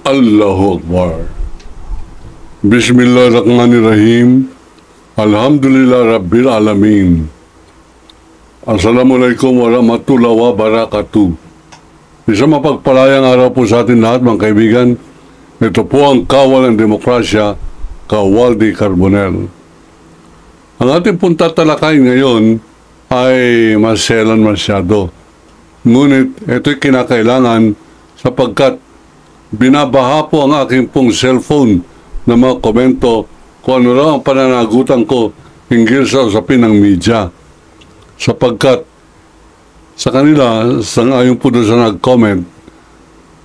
Allahu Akbar. Bismillahirrahmanirrahim. Alhamdulillah Rabbil Alamin. Assalamualaikum warahmatullahi wabarakatuh. Isang mapagpalayang araw po sa atin lahat mga kaibigan. Ito po ang Kawal ng Demokrasya, Kawaldi Carbonell. Ang ating pong tatalakayin ngayon ay maselan masyado. Ngunit ito'y kinakailangan sapagkat binabaha po ang aking pong cellphone na mga komento kung ano raw ang pananagutan ko hinggil sa usapin ng media. Sapagkat sa kanila, sangayon po doon sa nag-comment,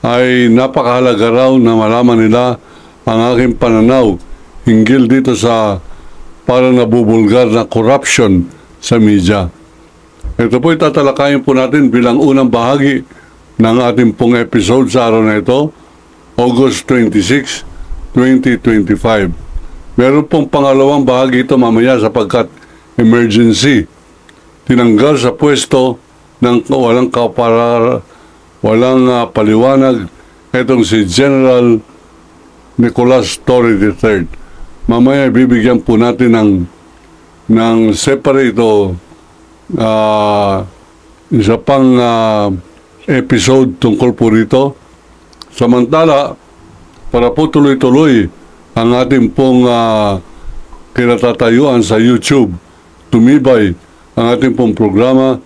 ay napakahalaga raw na malaman nila ang aking pananaw hinggil dito sa parang nabubulgar na corruption sa media. Ito po tatalakayin po natin bilang unang bahagi ng ating pong episode sa araw na ito, August 26, 2025. Meron pong pangalawang bahagi ito mamaya sapagkat emergency. Tinanggal sa pwesto ng walang paliwanag itong si General Nicolas Torre III. Mamaya bibigyan po natin ng separate isa pang episode tungkol po rito. Samantala, para po tuloy-tuloy ang ating pong kinatatayuan sa YouTube, tumibay ang ating pong programa,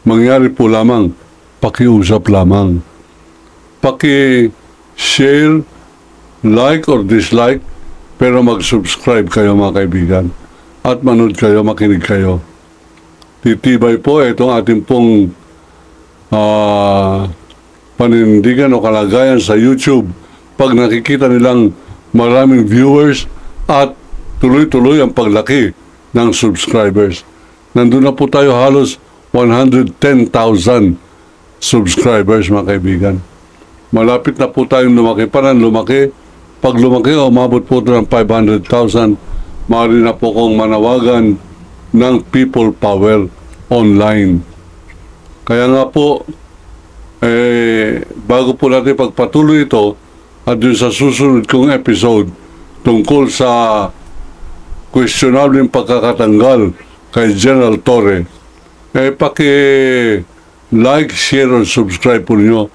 mangyari po lamang, pakiusap lamang. Paki-share, like or dislike, pero mag-subscribe kayo mga kaibigan. At manood kayo, makinig kayo. Titibay po itong ating pong panindigan o kalagayan sa YouTube pag nakikita nilang maraming viewers at tuloy-tuloy ang paglaki ng subscribers. Nandun na po tayo halos 110,000 subscribers mga kaibigan. Malapit na po tayong lumaki. Parang lumaki. Pag lumaki, umabot po ito ng 500,000. Maaari na po kong manawagan ng people power online. Kaya nga po, bago po natin pagpatuloy ito at dun sa susunod kong episode tungkol sa questionable pagkakatanggal kay General Torre, paki-like, share, or subscribe po niyo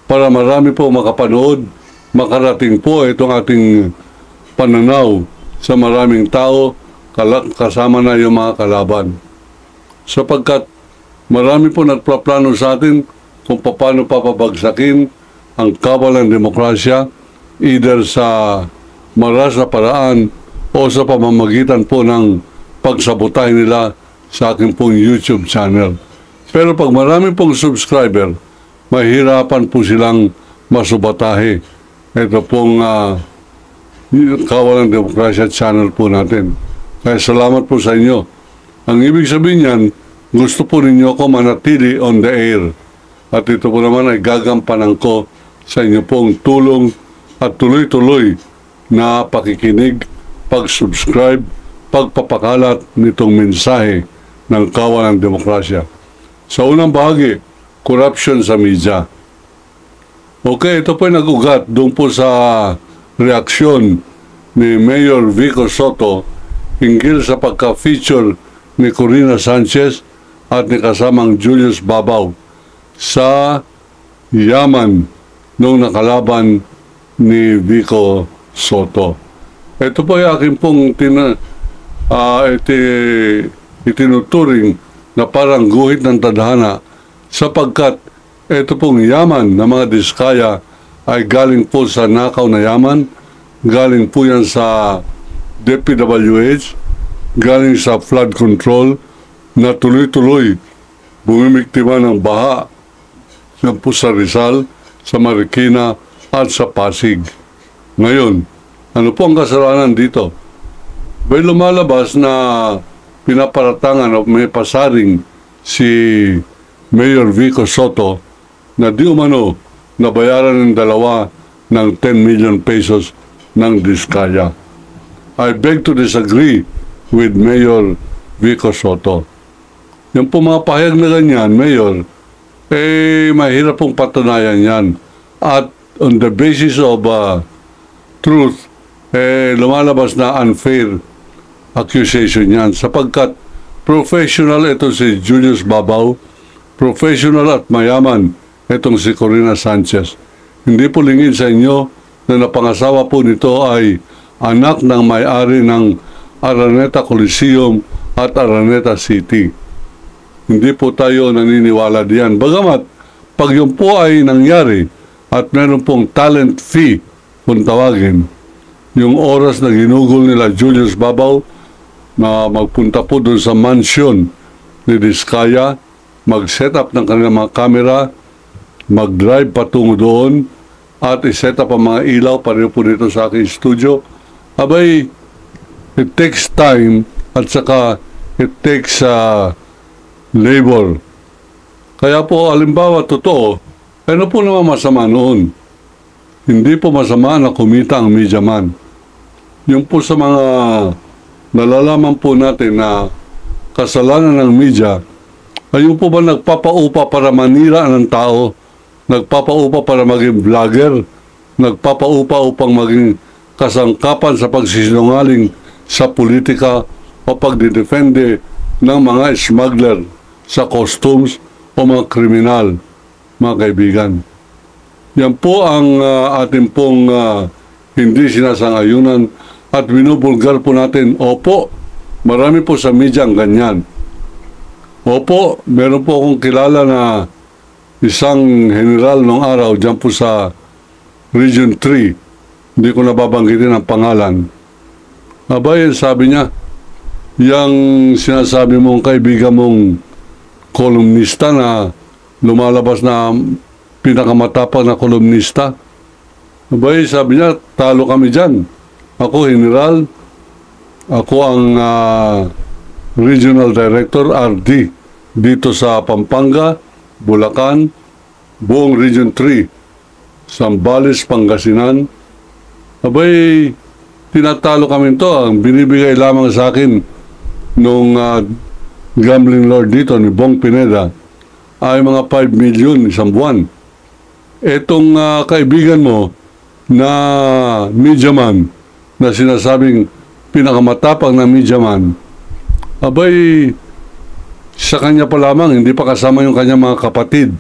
para marami po makapanood, makarating po itong ating pananaw sa maraming tao, kasama na yung mga kalaban. Sapagkat marami po nagpaplano sa atin kung paano papabagsakin ang kawal ng demokrasya either sa maras na paraan o sa pamamagitan po ng pagsabotahe nila sa aking pong YouTube channel. Pero pag marami pong subscriber, mahirapan po silang masubatahe. Ito pong Kawal ng Demokrasya channel po natin. Kaya salamat po sa inyo. Ang ibig sabihin yan, gusto po ninyo ako manatili on the air. At ito po naman ay gagampanan ko sa inyo pong tulong at tuloy-tuloy na pakikinig, pag-subscribe, pagpapakalat nitong mensahe ng Kawal ng Demokrasya. Sa unang bahagi, corruption sa media. Okay, ito po ay nag-ugat doon po sa reaksyon ni Mayor Vico Soto hinggil sa pagka-feature ni Corina Sanchez at ni kasamang Julius Babaw sa yaman nung nakalaban ni Vico Soto. Ito po ay aking pong itinuturing na parang guhit ng tadhana sapagkat ito pong yaman na mga diskaya ay galing po sa nakaw na yaman, galing po yan sa DPWH, galing sa flood control na tuloy-tuloy bumimiktima ng baha yan po sa Rizal, sa Marikina at sa Pasig. Ngayon, ano po ang kasalanan dito? May lumalabas na pinaparatangan o may pasaring si Mayor Vico Soto na di umano nabayaran ng dalawa ng 10 million pesos ng diskaya. I beg to disagree with Mayor Vico Soto. Yung po mga pahayag na ganyan, Mayor, mahirap pong patunayan yan. At on the basis of truth, lumalabas na unfair accusation yan. Sapagkat professional ito si Julius Babaw, professional at mayaman itong si Corina Sanchez. Hindi po lingid sa inyo na napangasawa po nito ay anak ng may-ari ng Araneta Coliseum at Araneta City. Hindi po tayo naniniwala diyan. Bagamat, pag yun po ay nangyari at meron pong talent fee kung tawagin, yung oras na ginugol nila Julius Babaw na magpunta po doon sa mansion ni Diskaya, mag-set up ng kanilang mga camera, mag-drive patungo doon, at i-set up ang mga ilaw, pareho po dito sa aking studio. Abay, it takes time at saka it takes labor. Kaya po, alimbawa, totoo, ano po naman masama noon? Hindi po masama na kumita ang media man. Yung po sa mga nalalaman po natin na kasalanan ng media, ay yung po ba nagpapaupa para manira ng tao? Nagpapaupa para maging vlogger? Nagpapaupa upang maging kasangkapan sa pagsisinungaling sa politika o pagdidefende ng mga smuggler sa customs o mga kriminal, mga kaibigan? Yan po ang ating pong hindi sinasangayunan at binubulgar po natin. Opo, marami po sa media ang ganyan. Opo, meron po akong kilala na isang general nung araw dyan po sa Region 3. Hindi ko nababanggitin ang pangalan. Abay, sabi niya, yung sinasabi mong kaibigan mong kolumnista na lumalabas na pinakamatapang na kolumnista, abay, sabi niya, talo kami dyan. Ako, general, ako ang Regional Director, RD, dito sa Pampanga, Bulacan, buong Region 3, Zambales, Pangasinan. Abay, tinatalo kami ito. Ang binibigay lamang sa akin nung gambling lord dito, ni Bong Pineda, ay mga 5 million isang buwan. Etong kaibigan mo na media man, na sinasabing pinakamatapang na media man, abay, sa kanya pa lamang, hindi pa kasama yung kanya mga kapatid,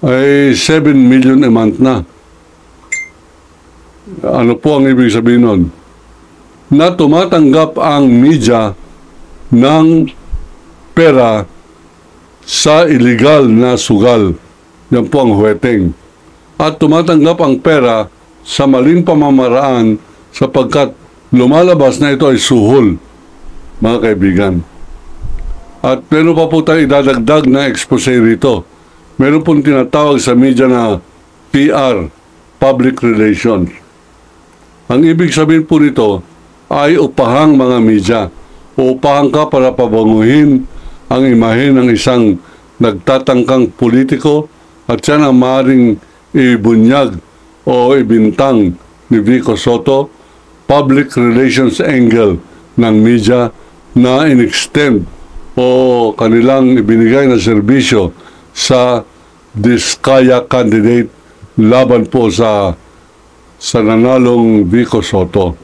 ay 7 million a month na. Ano po ang ibig sabihin nun? Na tumatanggap ang media ng pera sa illegal na sugal. Yan po ang huweteng. At tumatanggap ang pera sa maling pamamaraan sapagkat lumalabas na ito ay suhol, mga kaibigan. At meron pa po tayo idadagdag na expose rito. Meron pong tinatawag sa media na PR, Public Relations. Ang ibig sabihin po nito ay upahang mga media. Upahan ka para pabanguhin ang imahe ng isang nagtatangkang politiko at yan ang maaaring ibunyag o ibintang ni Vico Soto, public relations angle ng media na in-extend o kanilang ibinigay na serbisyo sa Diskaya candidate laban po sa nanalong Vico Soto.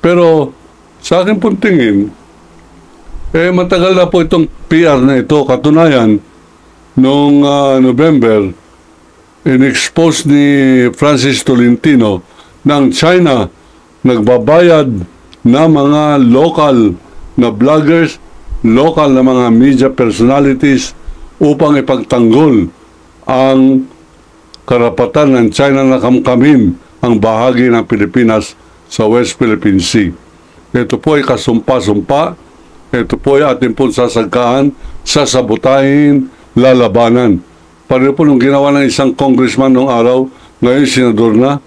Pero sa akin pong tingin, matagal na po itong PR na ito. Katunayan, noong November, in-expose ni Francis Tolentino ng China nagbabayad na mga local na vloggers, local na mga media personalities upang ipagtanggol ang karapatan ng China na kamkamin ang bahagi ng Pilipinas sa West Philippine Sea. Ito po ay kasumpa-sumpa. Ito po ay ating pong sasagkaan, sasabotahin, lalabanan. Pareho po nung ginawa ng isang congressman noong araw, ngayon senador na,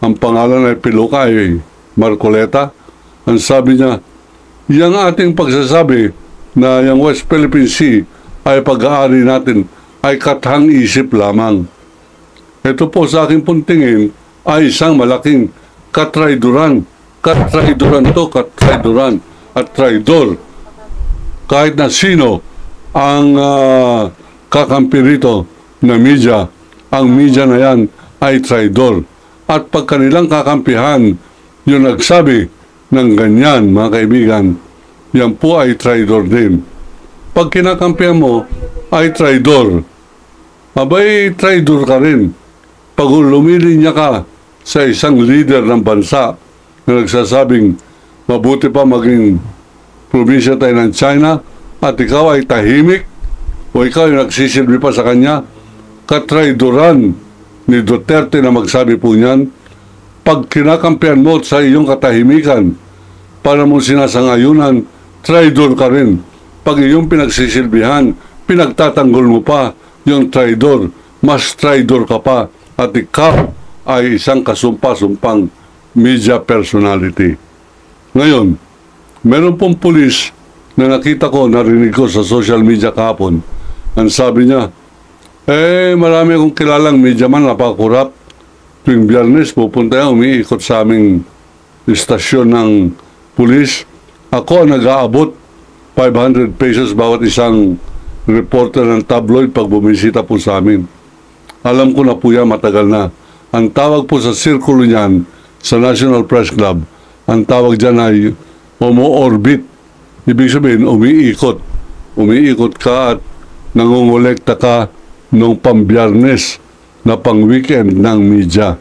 ang pangalan ay Piluka ay Marcoleta. Ang sabi niya, yung ating pagsasabi na yung West Philippine Sea ay pag-aari natin ay kathang isip lamang. Ito po sa aking pong tingin ay isang malaking katraiduran. Katraiduran to, katraiduran at traidor. Kahit na sino ang kakampi rito na media, ang media na yan ay traidor. At pag kanilang kakampihan yung nagsabi ng ganyan, mga kaibigan, yan po ay traidor din. Pag kinakampihan mo ay traidor, abay traidor ka rin. Pag lumilinya ka sa isang leader ng bansa na nagsasabing mabuti pa maging probinsya tayo ng China at ikaw ay tahimik o ikaw ay nagsisilbi pa sa kanya, katraidoran ni Duterte na magsabi po niyan. Pag kinakampihan mo sa iyong katahimikan para mo sinasangayunan, traidor ka rin. Pag iyong pinagsisilbihan, pinagtatanggol mo pa yung traidor, mas traidor ka pa at ikaw ay isang kasumpa-sumpang media personality. Ngayon, meron pong pulis na nakita ko, narinig ko sa social media kahapon. Ang sabi niya, marami akong kilalang media man, napaka-corrupt. Tuwing Biyernes, pupunta yan, umiikot sa aming istasyon ng pulis. Ako ang nag-aabot 500 pesos bawat isang reporter ng tabloid pag bumisita po sa amin. Alam ko na po yan, matagal na. Ang tawag po sa sirkulo niyan, sa National Press Club, ang tawag dyan ay homo-orbit. Ibig sabihin, umiikot. Umiikot ka at nangongolekta ka nung pang-Biyernes na pang-weekend ng media.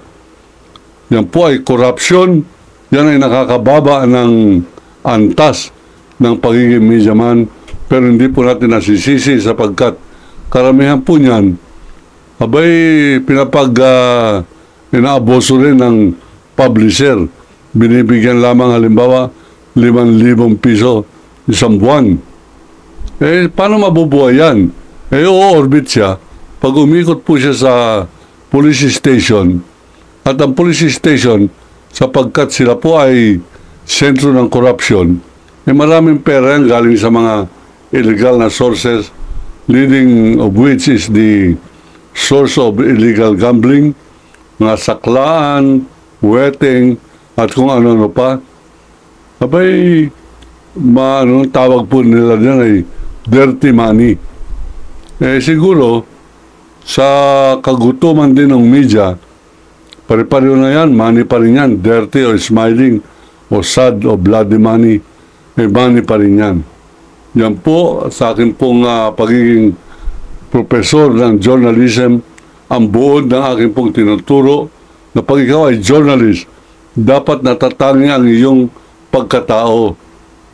Yan po ay corruption. Yan ay nakakababa ng antas ng pagiging media man. Pero hindi po natin nasisisi sapagkat karamihan po niyan, inaaboso rin ng publisher. Binibigyan lamang halimbawa 5,000 piso isang buwan. Paano mabubuhay yan? Oo-orbit siya. Pag umikot po siya sa police station, at ang police station, sapagkat sila po ay sentro ng corruption, maraming pera yan galing sa mga illegal na sources, leading of which is the source of illegal gambling, mga saklaan, wedding, at kung ano-ano pa. Abay, tawag po nila dyan ay dirty money. Siguro, sa kagutuman din ng media, pare-pareho na yan, money pa rin yan, dirty or smiling, o sad o bloody money, money pa rin yan. Yan po, sa akin pong pagiging professor ng journalism, ang buod ng aking pong tinuturo, na pag ikaw ay journalist, dapat natatangi ang iyong pagkatao,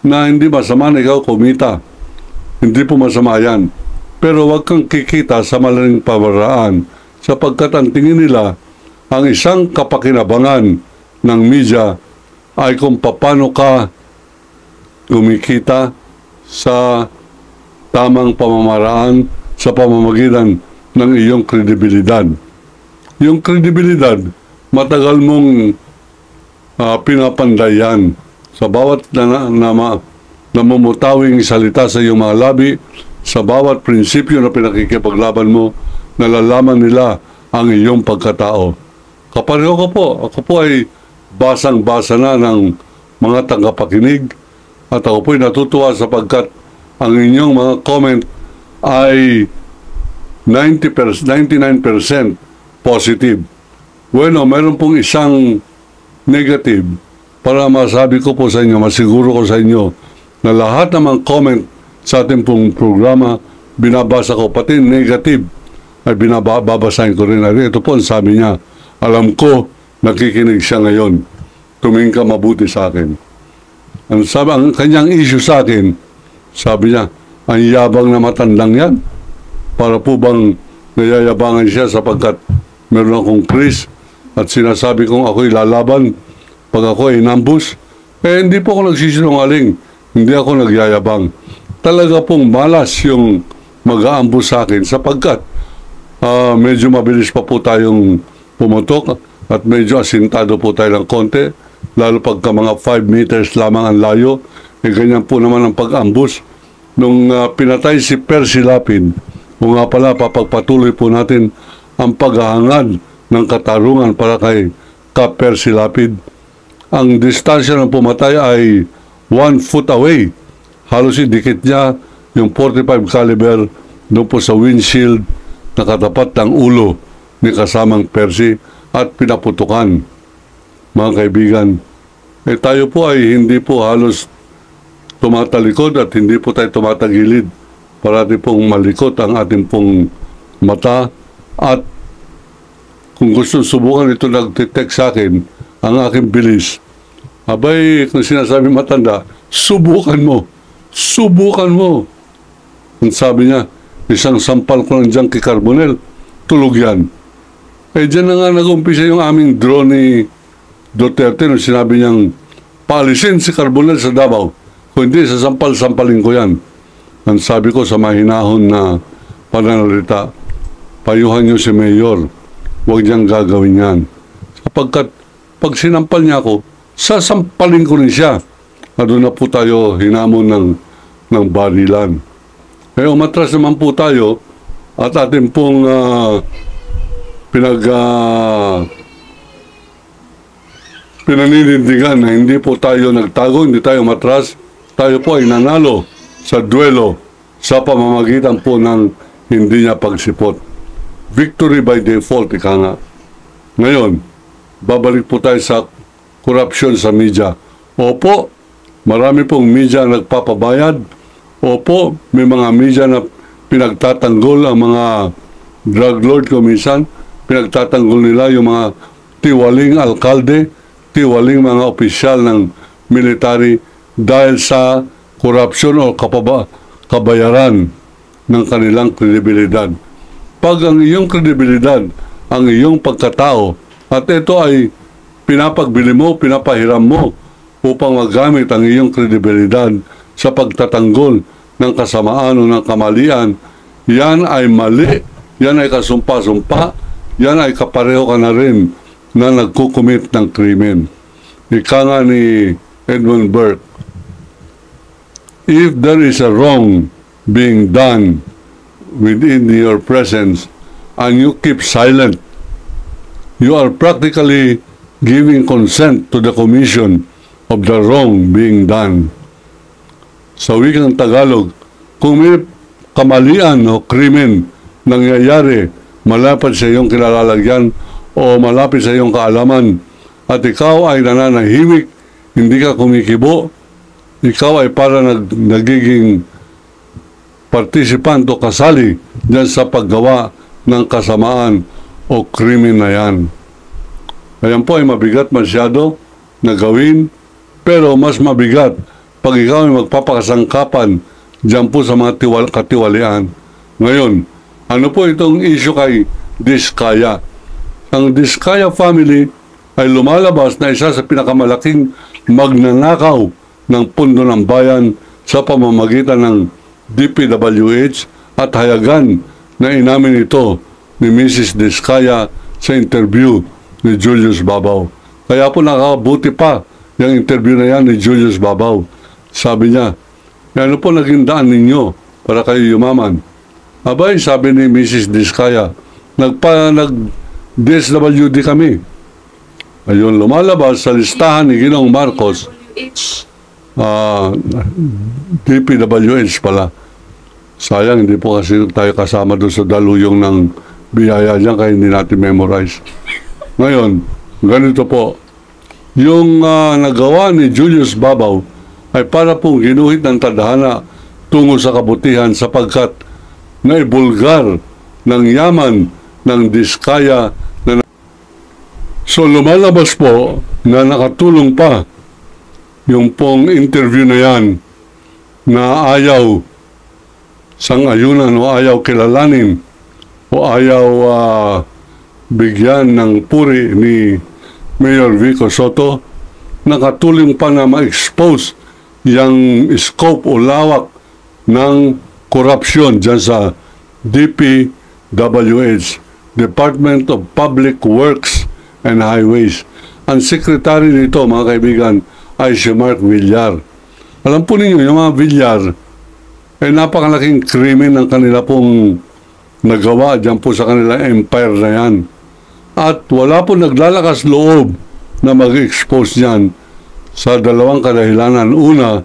na hindi masama na ikaw kumita. Hindi po masama yan. Pero wag kang kikita sa malaking pamaraan sapagkat ang tingin nila ang isang kapakinabangan ng media ay kung paano ka kumikita sa tamang pamamaraan sa pamamagitan ng iyong kredibilidad. Yung kredibilidad, matagal mong pinapandayan sa bawat namumutawing salita sa iyong mga labi, sa bawat prinsipyo na pinakikipaglaban mo, nalalaman nila ang iyong pagkatao. Kapareho ko po. Ako po ay basang-basa na ng mga tagapakinig at ako po ay natutuwa sapagkat ang inyong mga comment ay 99% positive. Bueno, meron pong isang negative para masabi ko po sa inyo, masiguro ko sa inyo na lahat ng comment sa ating pong programa, binabasa ko, pati negative, ay babasahin ko rin. Ito po ang sabi niya, alam ko, nakikinig siya ngayon. Tumingin ka mabuti sa akin. Ang kanyang issue sa akin, sabi niya, ang yabang na matandang yan. Para po bang nayayabangan siya sapagkat meron akong Chris at sinasabi kong ako'y lalaban pag ako ay inambush? Hindi po ako nagsisinungaling. Hindi ako nagyayabang. Talaga pong malas yung mag-aambus sa akin sapagkat medyo mabilis pa po tayong pumutok at medyo asintado po tayo ng konti, lalo pagka mga 5 meters lamang ang layo, ganyan po naman ang pag-ambus. Nung pinatay si Percy Lapid, o nga pala papagpatuloy po natin ang paghahangad ng katarungan para kay Kap Percy Lapid. Ang distansya ng pumatay ay 1 foot away. Halos idikit niya yung 45 caliber doon po sa windshield na katapat ng ulo ni kasamang Percy at pinaputukan. Mga kaibigan, tayo po ay hindi po halos tumatalikod at hindi po tayo tumatagilid. Parati pong malikot ang ating pong mata at kung gusto subukan ito nag-detect sa akin ang aking bilis. Abay, kung sinasabi matanda, subukan mo. Subukan mo. Ang sabi niya, isang sampal ko lang dyan kay Carbonell, tulog yan. Dyan na nga nag-umpisa yung aming drone ni Duterte nung sinabi niyang paalisin si Carbonell sa Davao. Kung hindi, sasampal-sampalin ko yan. Ang sabi ko sa mahinahon na pananalita, payuhan niyo si Mayor, huwag niyang gagawin yan. Sapagkat pag sinampal niya ako, sasampalin ko rin siya. At doon na po tayo hinamon ng barilan. Umatras naman po tayo at atin pong pinaninindigan na hindi po tayo nagtago, hindi tayo matras. Tayo po ay nanalo sa duelo sa pamamagitan po ng hindi niya pagsipot. Victory by default, ika nga. Ngayon, babalik po tayo sa corruption sa media. Opo, marami pong media nagpapabayad. Opo, may mga media na pinagtatanggol ang mga drug lord ko minsan. Pinagtatanggol nila yung mga tiwaling alkalde, tiwaling mga opisyal ng military dahil sa corruption o kabayaran ng kanilang kredibilidad. Pag ang iyong kredibilidad, ang iyong pagkatao, at ito ay pinapagbili mo, pinapahiram mo upang magamit ang iyong kredibilidad sa pagtatanggol ng kasamaan o ng kamalian, yan ay mali, yan ay kasumpa-sumpa, yan ay kapareho ka na rin na nagkukumit ng krimen. Ika nga ni Edmund Burke, if there is a wrong being done within your presence and you keep silent, you are practically giving consent to the commission of the wrong being done. Sa wikang Tagalog, kung may kamalian o krimen nangyayari malapit sa iyong kilalalagyan o malapit sa iyong kaalaman at ikaw ay nananahimik, hindi ka kumikibo, ikaw ay para nagiging participant o kasali dyan sa paggawa ng kasamaan o krimen na yan. Ayan po ay mabigat masyado na gawin, pero mas mabigat pag ikaw ay magpapakasangkapan dyan po sa mga katiwalian. Ngayon, ano po itong issue kay Diskaya? Ang Diskaya family ay lumalabas na isa sa pinakamalaking magnanakaw ng pundo ng bayan sa pamamagitan ng DPWH at hayagan na inamin ito ni Mrs. Diskaya sa interview ni Julius Babaw. Kaya po nakakabuti pa yung interview na yan ni Julius Babaw. Sabi niya, ano po naging daan ninyo para kayo yumaman? Abay, sabi ni Mrs. Diskaya, nag-DSWD kami. Ayun, lumalabas sa listahan ni Ginoong Marcos, DPWH pala. Sayang, hindi po kasi tayo kasama doon sa daluyong ng biyaya niya, kaya hindi natin memorize. Ngayon, ganito po, yung nagawa ni Julius Babaw ay para pong ginuhit ng tadhana tungo sa kabutihan sapagkat naibulgar ng yaman ng Diskaya. So lumalabas po na nakatulong pa yung pong interview na yan na ayaw sang-ayunan o ayaw kilalanin o ayaw bigyan ng puri ni Mayor Vico Soto. Nakatulong pa na ma-expose yung scope o lawak ng korupsyon dyan sa DPWH, Department of Public Works and Highways. Ang sekretary nito, mga kaibigan, ay si Mark Villar. Alam po ninyo, yung mga Villar ay napakalaking krimen ng kanila pong nagawa dyan po sa kanila empire na yan. At wala po naglalakas loob na mag-expose yan sa dalawang kadahilanan. Una,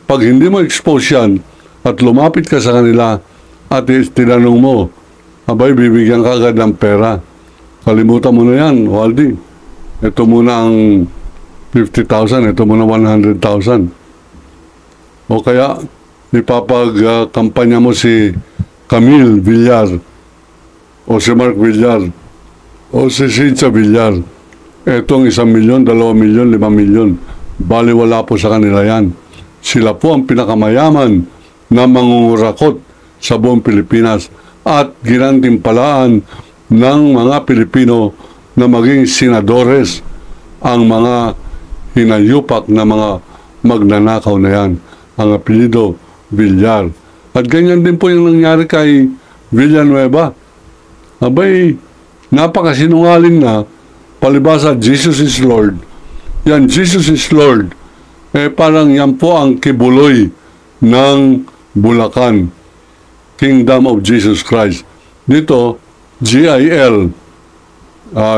pag hindi mo expose yan at lumapit ka sa kanila at tinanong mo, abay, bibigyan ka agad ng pera. Kalimutan mo na yan, Waldi. Ito muna ang 50,000, ito muna 100,000. O kaya, ipapag-kampanya mo si Camille Villar, o si Mark Villar, o si Cynthia Villar. Etong 1 milyon, 2 milyon, 5 milyon. Bali wala po sa kanila yan. Sila po ang pinakamayaman na mangungurakot sa buong Pilipinas at ginantimpalaan ng mga Pilipino na maging senadores ang mga hinayupak na mga magnanakaw na yan. Ang apelido, Villar. At ganyan din po yung nangyari kay Villanueva. Abay, napakasinungaling na, palibasa, Jesus is Lord. Yan, Jesus is Lord. Parang yan po ang kibuloy ng Bulacan, Kingdom of Jesus Christ. Dito, G-I-L,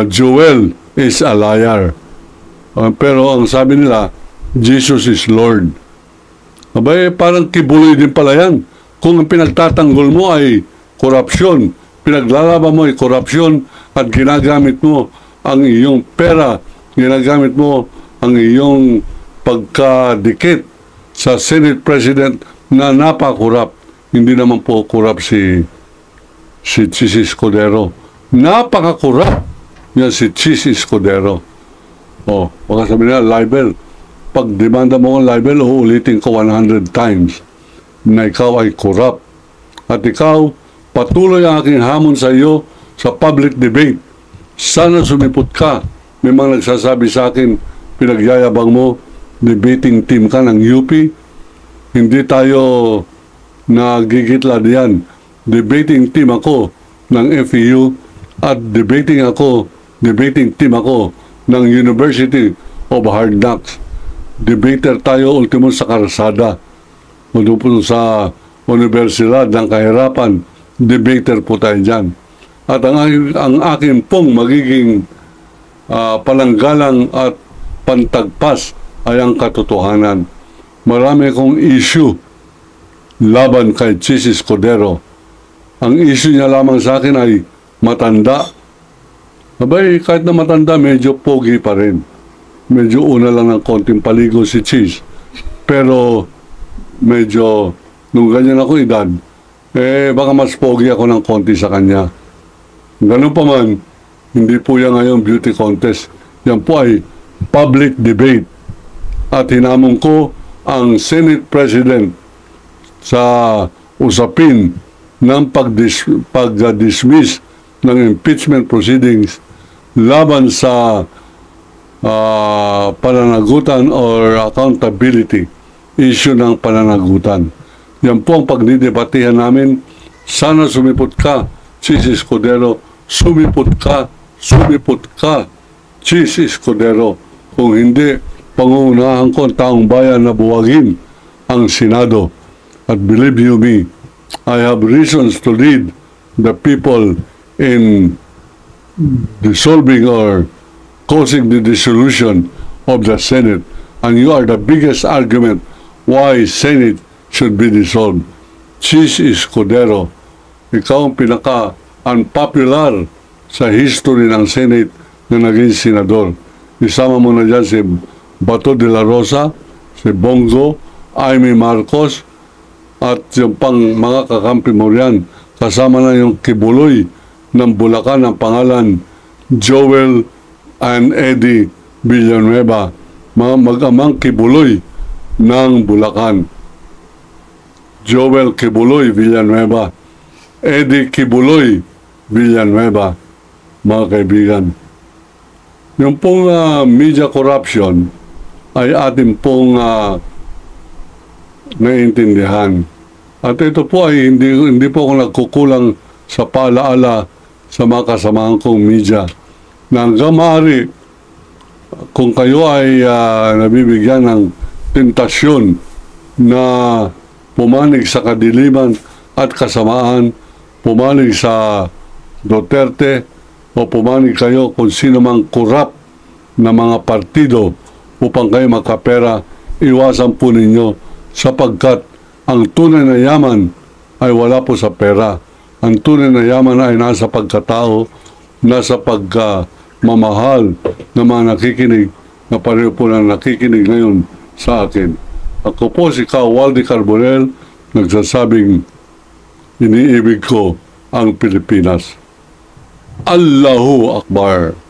Joel is a liar. Pero ang sabi nila, Jesus is Lord. Abay, parang kibuloy din pala yan. Kung ang pinagtatanggol mo ay korupsyon, pinaglalaban mo ay korupsyon at ginagamit mo ang iyong pera, ginagamit mo ang iyong pagkadikit sa Senate President na napakurap. Hindi naman po kurap si Chis Escudero. Napakakurap yan si Chis Escudero. Baka sabi nila, libel. Pag demanda mo ang libel, uulitin ko 100 times na ikaw ay kurap. At ikaw, patuloy ang aking hamon sa iyo sa public debate. Sana sumipot ka. May mga nagsasabi sa akin, pinagyayabang mo, debating team ka ng UP. Hindi tayo nagigitla diyan. Debating team ako ng FEU at debating team ako ng University of Hard Knocks. Debater tayo ultimo sa karsada. Ultimo sa Universidad ng Kahirapan. Debater po tayo dyan. At ang akin pong magiging palanggalang at pantagpas ay ang katotohanan. Marami akong issue laban kay Chis Escudero. Ang issue niya lamang sa akin ay matanda. Abay, kahit na matanda, medyo pogi pa rin. Medyo una lang ng konting paligo si Chis. Pero medyo, nung ganyan ako edad, baka mas pogi ako ng konti sa kanya. Ganun pa man, hindi po yan ngayon beauty contest. Yan po ay public debate. At hinamon ko ang Senate President sa usapin ng pag-dismiss ng impeachment proceedings laban sa pananagutan or accountability issue ng pananagutan. Yan po ang pagdidebatihan namin. Sana sumipot ka, Chis Escudero. Sumipot ka, Chis Escudero. Kung hindi, pangunahan ko ang taong bayan na buwagin ang Senado. At believe you me, I have reasons to lead the people in dissolving or causing the dissolution of the Senate. And you are the biggest argument why Senate should be dissolved. Chis Escudero, ikaw ang pinaka-unpopular sa history ng Senate na naging senador. Isama mo na dyan si Bato de la Rosa, si Bongo, Amy Marcos, at yung pang mga kakampi mo riyan. Kasama na yung kibuloy ng Bulacan, ang pangalan Joel and Eddie Villanueva. Mga mag-amang kibuloy ng Bulacan. Joel Kibuloy Villanueva, Eddie Kibuloy Villanueva, mga kaibigan. Yung pong media corruption ay atin pong naiintindihan. At ito po ay hindi po ako nagkukulang sa paalaala sa mga kasamahan kong media na hanggang maaari kung kayo ay nabibigyan ng tentasyon na pumanig sa kadiliman at kasamaan, pumanig sa Duterte o pumanig kayo kung sino mang kurap na mga partido upang kayo makapera, iwasan po ninyo sapagkat ang tunay na yaman ay wala po sa pera. Ang tunay na yaman ay nasa pagkatao, nasa pagkamamahal ng mga nakikinig na pareho po na nakikinig ngayon sa akin. Ako po si Waldy Carbonell, nagsasabing iniibig ko ang Pilipinas. Allahu Akbar.